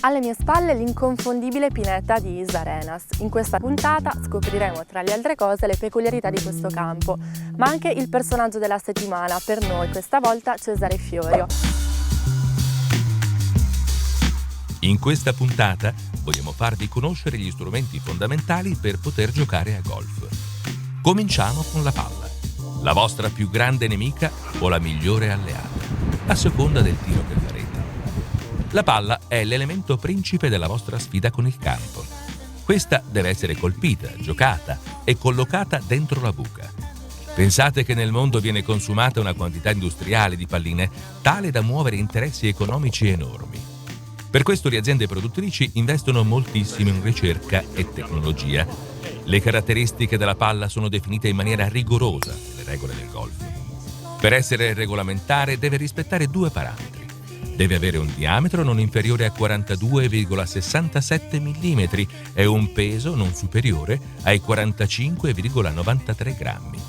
Alle mie spalle l'inconfondibile pineta di Is Arenas. In questa puntata scopriremo tra le altre cose le peculiarità di questo campo, ma anche il personaggio della settimana, per noi questa volta Cesare Fiorio. In questa puntata vogliamo farvi conoscere gli strumenti fondamentali per poter giocare a golf. Cominciamo con la palla, la vostra più grande nemica o la migliore alleata, a seconda del tiro che farete. La palla è l'elemento principe della vostra sfida con il campo. Questa deve essere colpita, giocata e collocata dentro la buca. Pensate che nel mondo viene consumata una quantità industriale di palline tale da muovere interessi economici enormi. Per questo le aziende produttrici investono moltissimo in ricerca e tecnologia. Le caratteristiche della palla sono definite in maniera rigorosa nelle regole del golf. Per essere regolamentare deve rispettare due parametri. Deve avere un diametro non inferiore a 42,67 mm e un peso non superiore ai 45,93 grammi.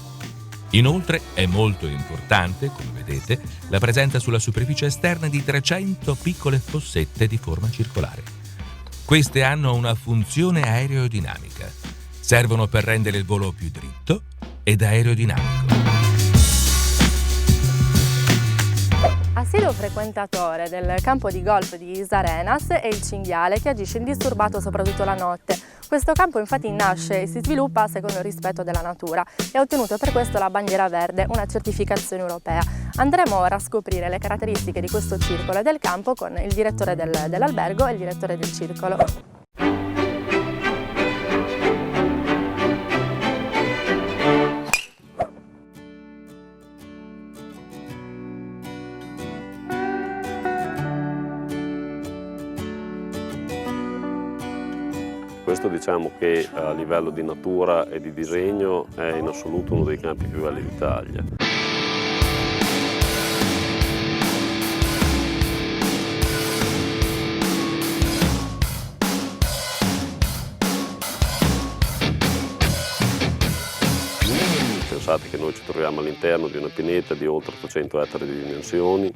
Inoltre è molto importante, come vedete, la presenza sulla superficie esterna di 300 piccole fossette di forma circolare. Queste hanno una funzione aerodinamica. Servono per rendere il volo più dritto ed aerodinamico. Assiduo frequentatore del campo di golf di Is Arenas è il cinghiale, che agisce indisturbato soprattutto la notte. Questo campo infatti nasce e si sviluppa secondo il rispetto della natura e ha ottenuto per questo la bandiera verde, una certificazione europea. Andremo ora a scoprire le caratteristiche di questo circolo e del campo con il direttore dell'albergo e il direttore del circolo. Questo diciamo che a livello di natura e di disegno è in assoluto uno dei campi più belli d'Italia. Pensate che noi ci troviamo all'interno di una pineta di oltre 800 ettari di dimensioni.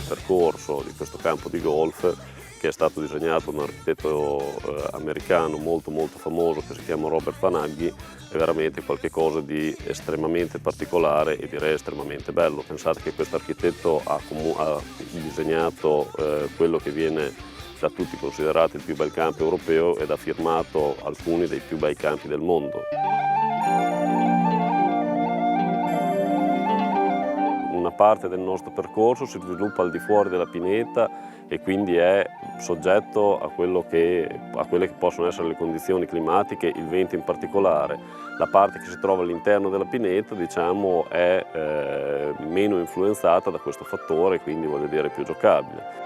Percorso di questo campo di golf, che è stato disegnato da un architetto americano molto famoso che si chiama Robert Vanaghi, è veramente qualcosa di estremamente particolare e direi estremamente bello. Pensate che questo architetto ha disegnato quello che viene da tutti considerato il più bel campo europeo ed ha firmato alcuni dei più bei campi del mondo. Una parte del nostro percorso si sviluppa al di fuori della pineta e quindi è soggetto a quelle che possono essere le condizioni climatiche, il vento in particolare. La parte che si trova all'interno della pineta, diciamo, è meno influenzata da questo fattore, quindi voglio dire più giocabile.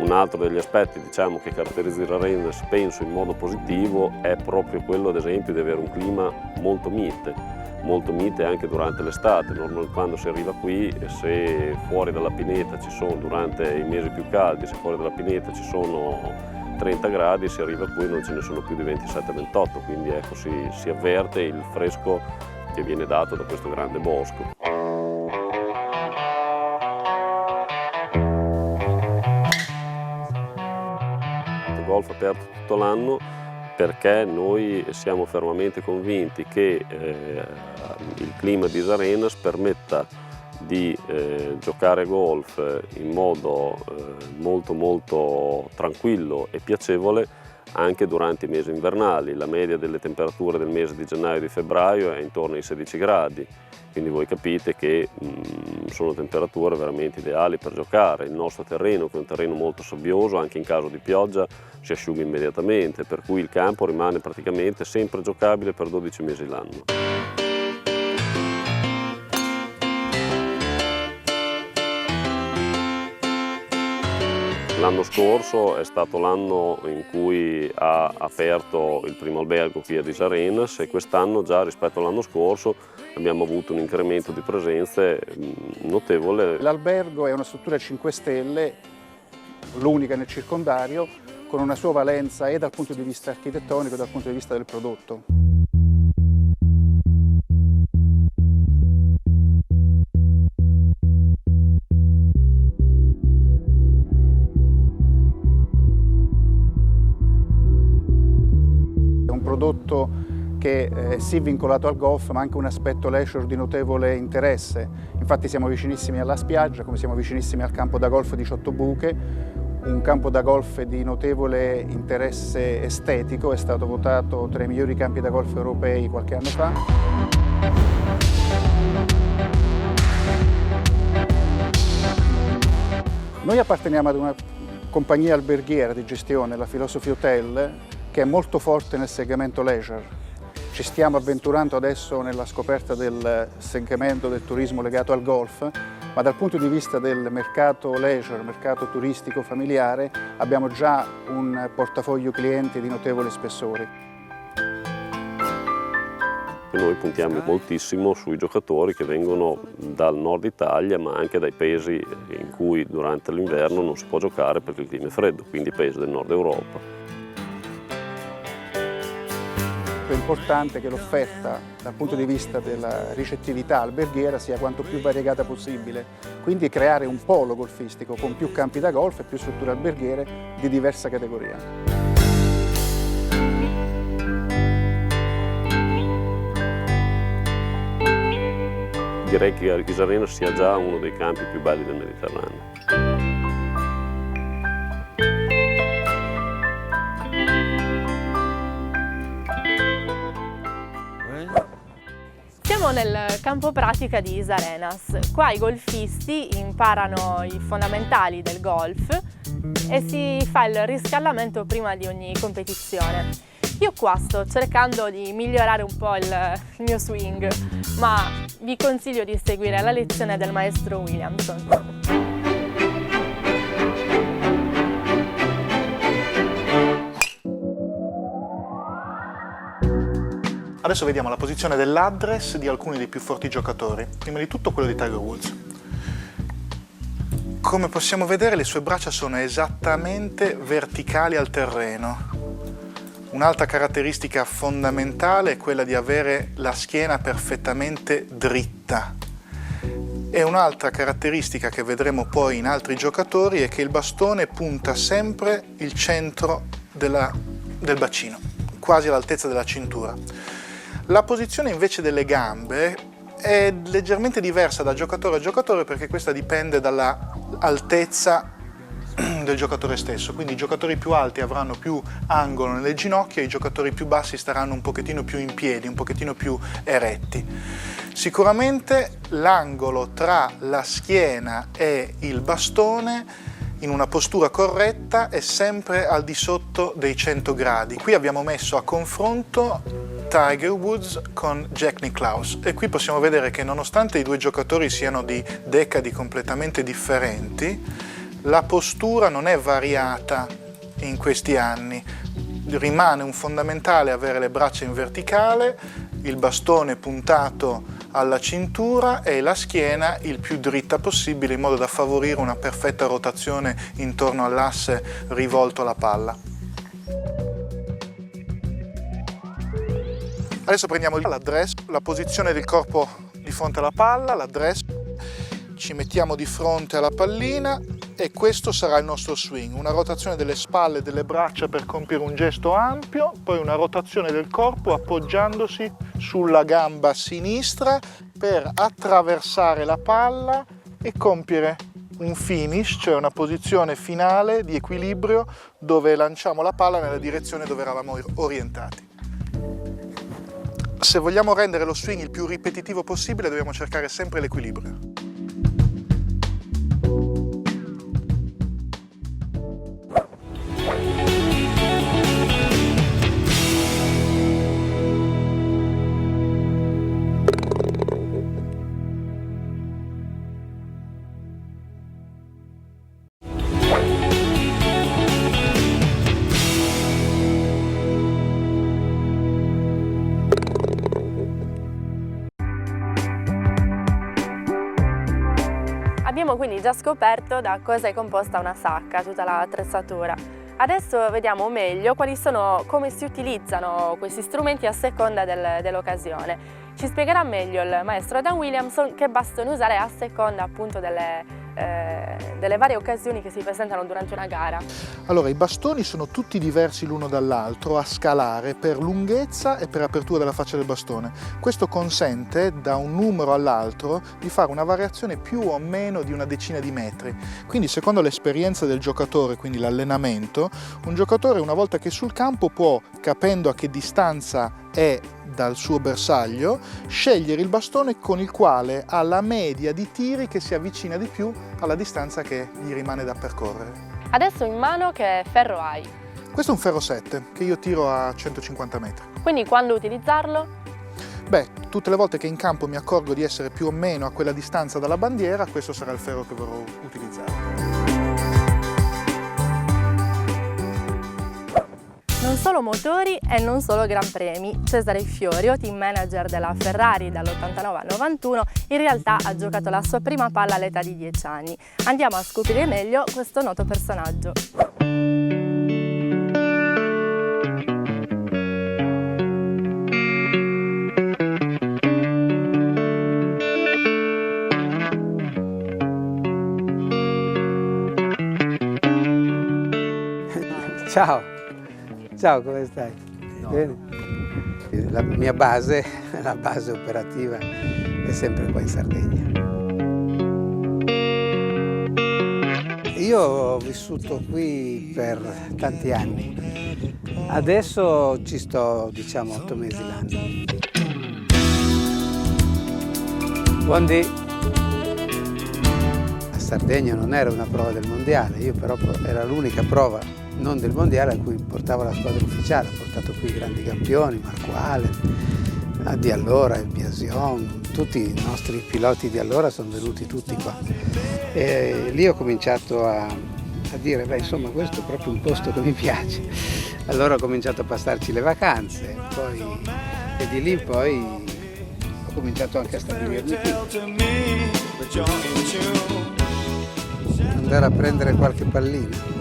Un altro degli aspetti, diciamo, che caratterizza il Arenas, penso in modo positivo, è proprio quello, ad esempio, di avere un clima molto mite anche durante l'estate. Normalmente quando si arriva qui, se fuori dalla pineta ci sono, durante i mesi più caldi, se fuori dalla pineta ci sono 30 gradi, si arriva qui e non ce ne sono più di 27-28, quindi ecco, si avverte il fresco che viene dato da questo grande bosco. Golf aperto tutto l'anno perché noi siamo fermamente convinti che il clima di Is Arenas permetta di giocare a golf in modo molto tranquillo e piacevole anche durante i mesi invernali. La media delle temperature del mese di gennaio e di febbraio è intorno ai 16 gradi, quindi voi capite che sono temperature veramente ideali per giocare. Il nostro terreno, che è un terreno molto sabbioso, anche in caso di pioggia si asciuga immediatamente, per cui il campo rimane praticamente sempre giocabile per 12 mesi l'anno. L'anno scorso è stato l'anno in cui ha aperto il primo albergo qui ad Is Arenas e quest'anno già rispetto all'anno scorso abbiamo avuto un incremento di presenze notevole. L'albergo è una struttura a 5 stelle, l'unica nel circondario, con una sua valenza e dal punto di vista architettonico e dal punto di vista del prodotto. È un prodotto che è sì vincolato al golf, ma anche un aspetto leisure di notevole interesse. Infatti siamo vicinissimi alla spiaggia, come siamo vicinissimi al campo da golf di Ciottobuche, un campo da golf di notevole interesse estetico, è stato votato tra i migliori campi da golf europei qualche anno fa. Noi apparteniamo ad una compagnia alberghiera di gestione, la Philosophy Hotel, che è molto forte nel segmento leisure. Ci stiamo avventurando adesso nella scoperta del segmento del turismo legato al golf, ma dal punto di vista del mercato leisure, mercato turistico familiare, abbiamo già un portafoglio clienti di notevole spessore. Noi puntiamo moltissimo sui giocatori che vengono dal nord Italia, ma anche dai paesi in cui durante l'inverno non si può giocare perché il clima è freddo, quindi i paesi del nord Europa. È importante che l'offerta dal punto di vista della ricettività alberghiera sia quanto più variegata possibile, quindi creare un polo golfistico con più campi da golf e più strutture alberghiere di diversa categoria. Direi che Isarena sia già uno dei campi più belli del Mediterraneo. Siamo nel campo pratica di Isarenas. Qua i golfisti imparano i fondamentali del golf e si fa il riscaldamento prima di ogni competizione. Io qua sto cercando di migliorare un po' il mio swing, ma vi consiglio di seguire la lezione del maestro Williamson. Adesso vediamo la posizione dell'address di alcuni dei più forti giocatori. Prima di tutto quello di Tiger Woods. Come possiamo vedere, le sue braccia sono esattamente verticali al terreno. Un'altra caratteristica fondamentale è quella di avere la schiena perfettamente dritta. E un'altra caratteristica che vedremo poi in altri giocatori è che il bastone punta sempre il centro del bacino, quasi all'altezza della cintura. La posizione invece delle gambe è leggermente diversa da giocatore a giocatore perché questa dipende dall'altezza del giocatore stesso, quindi i giocatori più alti avranno più angolo nelle ginocchia, i giocatori più bassi staranno un pochettino più in piedi, un pochettino più eretti. Sicuramente l'angolo tra la schiena e il bastone in una postura corretta è sempre al di sotto dei 100 gradi. Qui abbiamo messo a confronto Tiger Woods con Jack Nicklaus e qui possiamo vedere che nonostante i due giocatori siano di decadi completamente differenti, la postura non è variata in questi anni. Rimane un fondamentale avere le braccia in verticale, il bastone puntato alla cintura e la schiena il più dritta possibile in modo da favorire una perfetta rotazione intorno all'asse rivolto alla palla. Adesso prendiamo l'address, la posizione del corpo di fronte alla palla, l'address, ci mettiamo di fronte alla pallina e questo sarà il nostro swing, una rotazione delle spalle e delle braccia per compiere un gesto ampio, poi una rotazione del corpo appoggiandosi sulla gamba sinistra per attraversare la palla e compiere un finish, cioè una posizione finale di equilibrio dove lanciamo la palla nella direzione dove eravamo orientati. Se vogliamo rendere lo swing il più ripetitivo possibile dobbiamo cercare sempre l'equilibrio. Abbiamo quindi già scoperto da cosa è composta una sacca, tutta l'attrezzatura. Adesso vediamo meglio come si utilizzano questi strumenti a seconda dell'occasione. Ci spiegherà meglio il maestro Dan Williamson che bastoni usare a seconda appunto delle varie occasioni che si presentano durante una gara. Allora, i bastoni sono tutti diversi l'uno dall'altro a scalare per lunghezza e per apertura della faccia del bastone. Questo consente da un numero all'altro di fare una variazione più o meno di una decina di metri. Quindi, secondo l'esperienza del giocatore, quindi l'allenamento, un giocatore una volta che è sul campo può, capendo a che distanza è dal suo bersaglio, scegliere il bastone con il quale ha la media di tiri che si avvicina di più alla distanza che gli rimane da percorrere. Adesso in mano che ferro hai? Questo è un ferro 7 che io tiro a 150 metri. Quindi quando utilizzarlo? Beh, tutte le volte che in campo mi accorgo di essere più o meno a quella distanza dalla bandiera, questo sarà il ferro che vorrò utilizzare. Non solo motori e non solo Gran Premi. Cesare Fiorio, team manager della Ferrari dall'89 al 91, in realtà ha giocato la sua prima palla all'età di 10 anni. Andiamo a scoprire meglio questo noto personaggio. Ciao! Ciao, come stai? Bene? La mia base, la base operativa è sempre qua in Sardegna. Io ho vissuto qui per tanti anni, adesso ci sto 8 mesi l'anno. Buondì! La Sardegna non era una prova del mondiale, io però era l'unica prova non del mondiale a cui portavo la squadra ufficiale. Ho portato qui grandi campioni, Marquale, di allora, il Biasion, tutti i nostri piloti di allora sono venuti tutti qua. E lì ho cominciato a dire, beh, insomma, questo è proprio un posto che mi piace. Allora ho cominciato a passarci le vacanze, e di lì in poi ho cominciato anche a stabilirmi qui. Andare a prendere qualche pallina.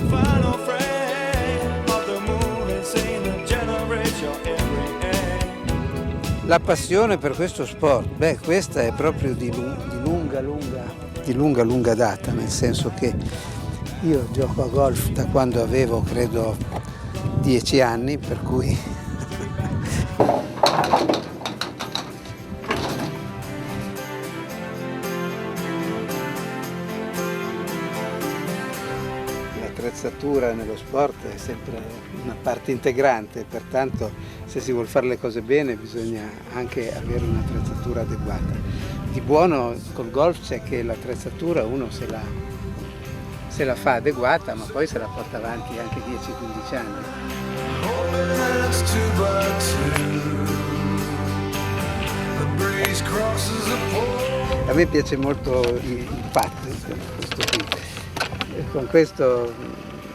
La passione per questo sport, beh, questa è proprio di lunga data, nel senso che io gioco a golf da quando avevo, credo, 10 anni, per cui l'attrezzatura nello sport è sempre una parte integrante, pertanto se si vuol fare le cose bene bisogna anche avere un'attrezzatura adeguata. Di buono col golf c'è che l'attrezzatura uno se la fa adeguata, ma poi se la porta avanti anche 10-15 anni. A me piace molto il putt, questo qui. Con questo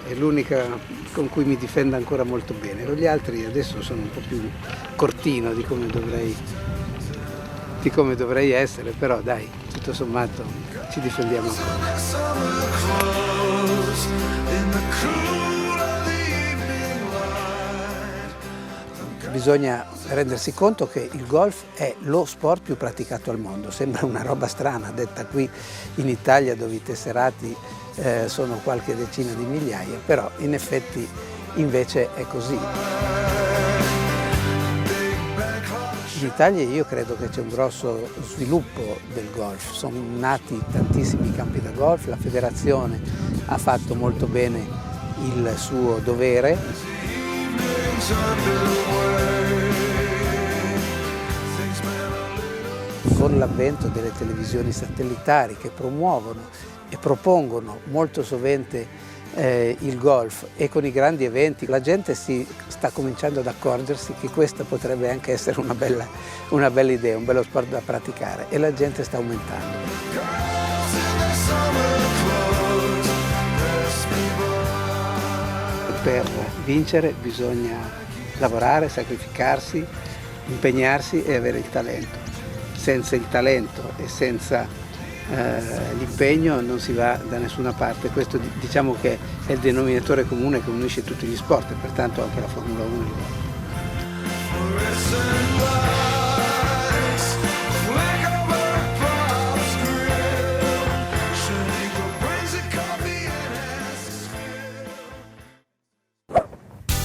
è l'unica con cui mi difendo ancora molto bene. Gli altri adesso sono un po' più cortino di come dovrei essere, però dai, tutto sommato ci difendiamo ancora. Bisogna rendersi conto che il golf è lo sport più praticato al mondo. Sembra una roba strana detta qui in Italia, dove i tesserati sono qualche decina di migliaia, però in effetti invece è così. In Italia io credo che c'è un grosso sviluppo del golf, sono nati tantissimi campi da golf, la federazione ha fatto molto bene il suo dovere. Con l'avvento delle televisioni satellitari che promuovono e propongono molto sovente il golf, e con i grandi eventi la gente si sta cominciando ad accorgersi che questa potrebbe anche essere una bella idea, un bello sport da praticare, e la gente sta aumentando. Per vincere bisogna lavorare, sacrificarsi, impegnarsi e avere il talento. Senza il talento e senza l'impegno non si va da nessuna parte. Questo diciamo che è il denominatore comune che unisce tutti gli sport e pertanto anche la Formula 1 e il golf.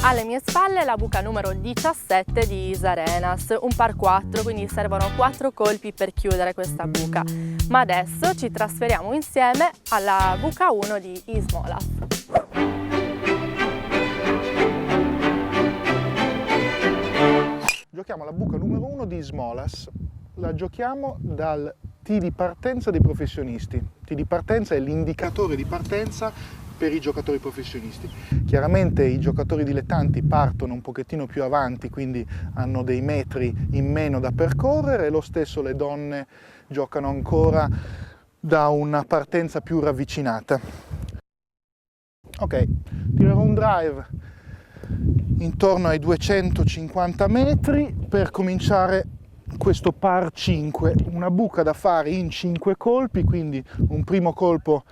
Alle mie spalle la buca numero 17 di Is Arenas, un par 4, quindi servono 4 colpi per chiudere questa buca. Ma adesso ci trasferiamo insieme alla buca 1 di Ismolas. Giochiamo la buca numero 1 di Ismolas. La giochiamo dal T di partenza dei professionisti. T di partenza è l'indicatore di partenza per i giocatori professionisti. Chiaramente i giocatori dilettanti partono un pochettino più avanti, quindi hanno dei metri in meno da percorrere, e lo stesso le donne giocano ancora da una partenza più ravvicinata. Ok, tirerò un drive intorno ai 250 metri per cominciare questo par 5, una buca da fare in 5 colpi, quindi un primo colpo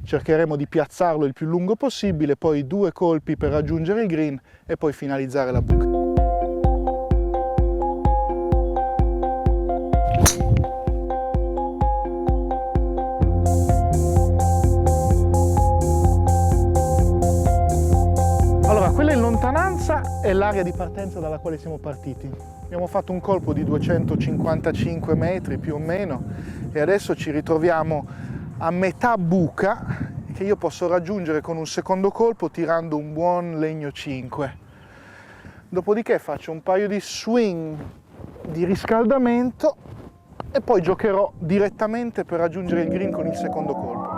cercheremo di piazzarlo il più lungo possibile, poi 2 colpi per raggiungere il green e poi finalizzare la buca. Allora, quella in lontananza è l'area di partenza dalla quale siamo partiti. Abbiamo fatto un colpo di 255 metri più o meno e adesso ci ritroviamo a metà buca che io posso raggiungere con un secondo colpo tirando un buon legno 5. Dopodiché faccio un paio di swing di riscaldamento e poi giocherò direttamente per raggiungere il green con il secondo colpo.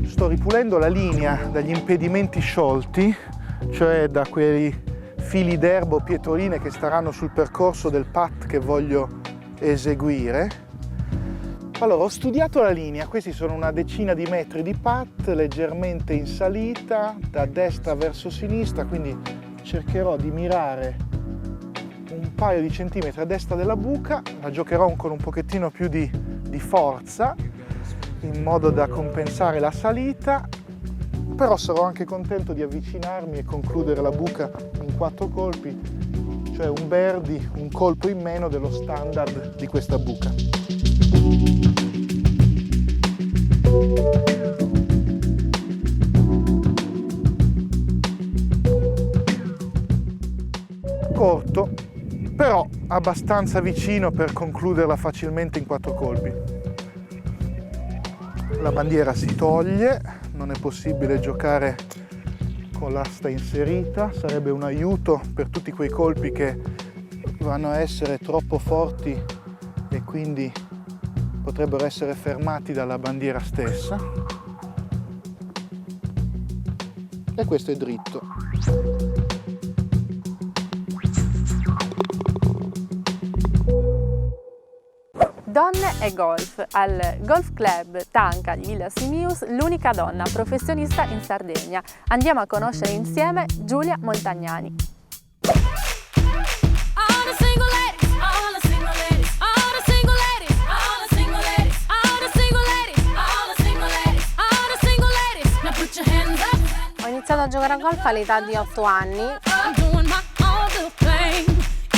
Sto ripulendo la linea dagli impedimenti sciolti, cioè da quei fili d'erba o pietroline che staranno sul percorso del putt che voglio eseguire. Allora, ho studiato la linea, questi sono una decina di metri di putt leggermente in salita da destra verso sinistra, quindi cercherò di mirare un paio di centimetri a destra della buca, la giocherò con un pochettino più di forza in modo da compensare la salita, però sarò anche contento di avvicinarmi e concludere la buca in 4 colpi, cioè un birdie, un colpo in meno dello standard di questa buca. Corto, però abbastanza vicino per concluderla facilmente in 4 colpi. La bandiera si toglie, non è possibile giocare con l'asta inserita, sarebbe un aiuto per tutti quei colpi che vanno a essere troppo forti e quindi potrebbero essere fermati dalla bandiera stessa. E questo è dritto. Donne e golf. Al Golf Club Tanca di Villa Simius, l'unica donna professionista in Sardegna. Andiamo a conoscere insieme Giulia Montagnani. Ho iniziato a giocare a golf all'età di 8 anni,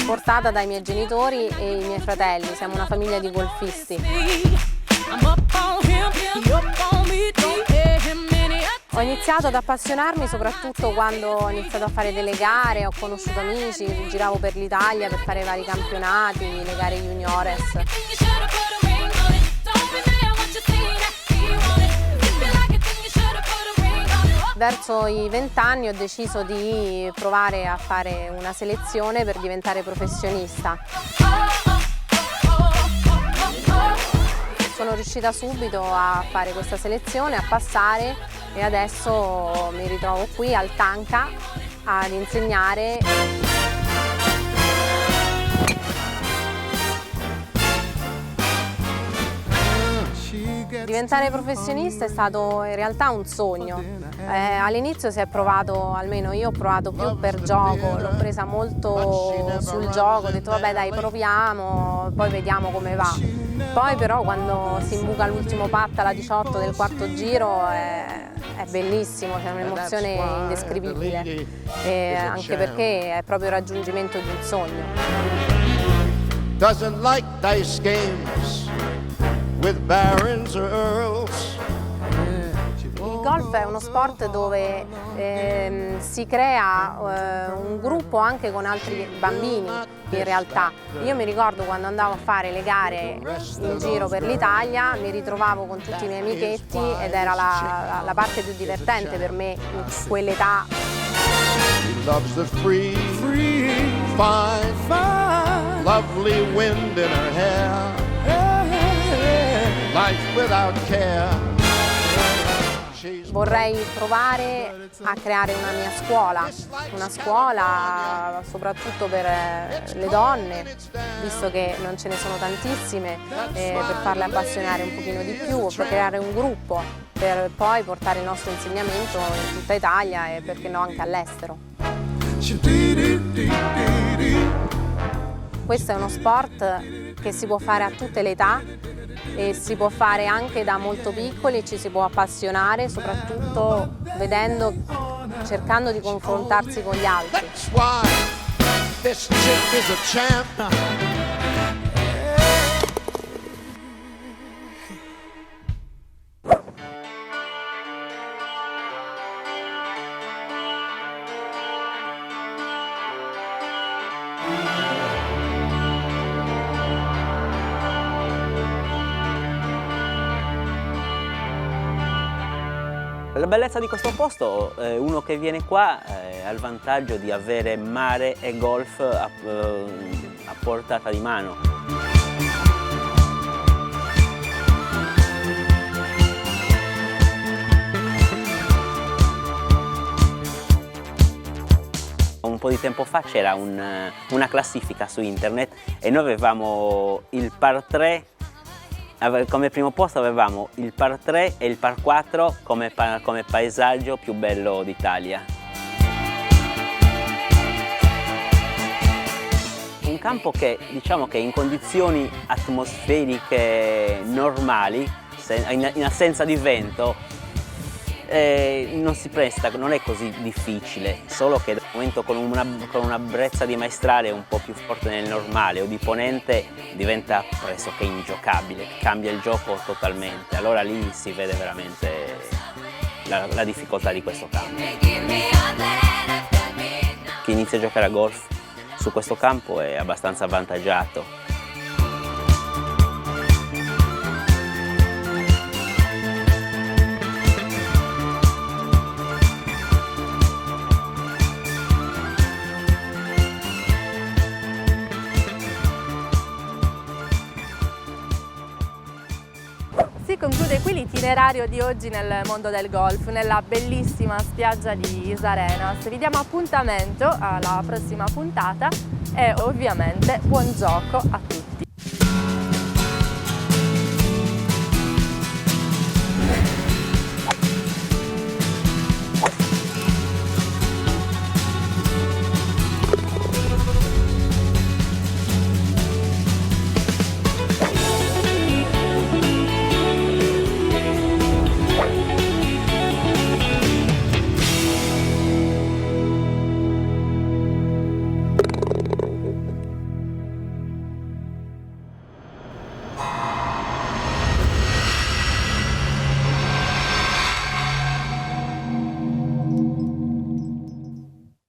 portata dai miei genitori e i miei fratelli, siamo una famiglia di golfisti. Ho iniziato ad appassionarmi soprattutto quando ho iniziato a fare delle gare, ho conosciuto amici, giravo per l'Italia per fare vari campionati, le gare juniores. Verso i 20 anni ho deciso di provare a fare una selezione per diventare professionista. sono riuscita subito a fare questa selezione, a passare, e adesso mi ritrovo qui al Tanca ad insegnare. Diventare professionista è stato in realtà un sogno. All'inizio si è provato, almeno io ho provato più per gioco, l'ho presa molto sul gioco, ho detto vabbè dai, proviamo, poi vediamo come va. Poi però quando si imbuca l'ultimo patta alla 18 del quarto giro è bellissimo, c'è un'emozione indescrivibile, anche perché è proprio il raggiungimento di un sogno. Doesn't like dice games with barons or earls. Il golf è uno sport dove si crea un gruppo anche con altri bambini in realtà. Io mi ricordo quando andavo a fare le gare in giro per l'Italia, mi ritrovavo con tutti i miei amichetti ed era la parte più divertente per me in quell'età. She loves the free, fine, lovely wind in her hair. Life without care. Vorrei provare a creare una scuola soprattutto per le donne, visto che non ce ne sono tantissime, per farle appassionare un pochino di più, per creare un gruppo, per poi portare il nostro insegnamento in tutta Italia e perché no anche all'estero. Questo è uno sport che si può fare a tutte le età e si può fare anche da molto piccoli, ci si può appassionare soprattutto cercando di confrontarsi con gli altri. La bellezza di questo posto, uno che viene qua ha il vantaggio di avere mare e golf a portata di mano. Un po' di tempo fa c'era una classifica su internet e noi avevamo il par 3. Come primo posto avevamo il par 3 e il par 4 come paesaggio più bello d'Italia. Un campo che diciamo che in condizioni atmosferiche normali, in assenza di vento, non si presta, non è così difficile, solo che dal momento con una brezza di maestrale un po' più forte del normale o di ponente diventa pressoché ingiocabile, cambia il gioco totalmente, allora lì si vede veramente la difficoltà di questo campo. Chi inizia a giocare a golf su questo campo è abbastanza avvantaggiato. Si conclude qui l'itinerario di oggi nel mondo del golf, nella bellissima spiaggia di Is Arenas. Vi diamo appuntamento alla prossima puntata e ovviamente buon gioco a tutti.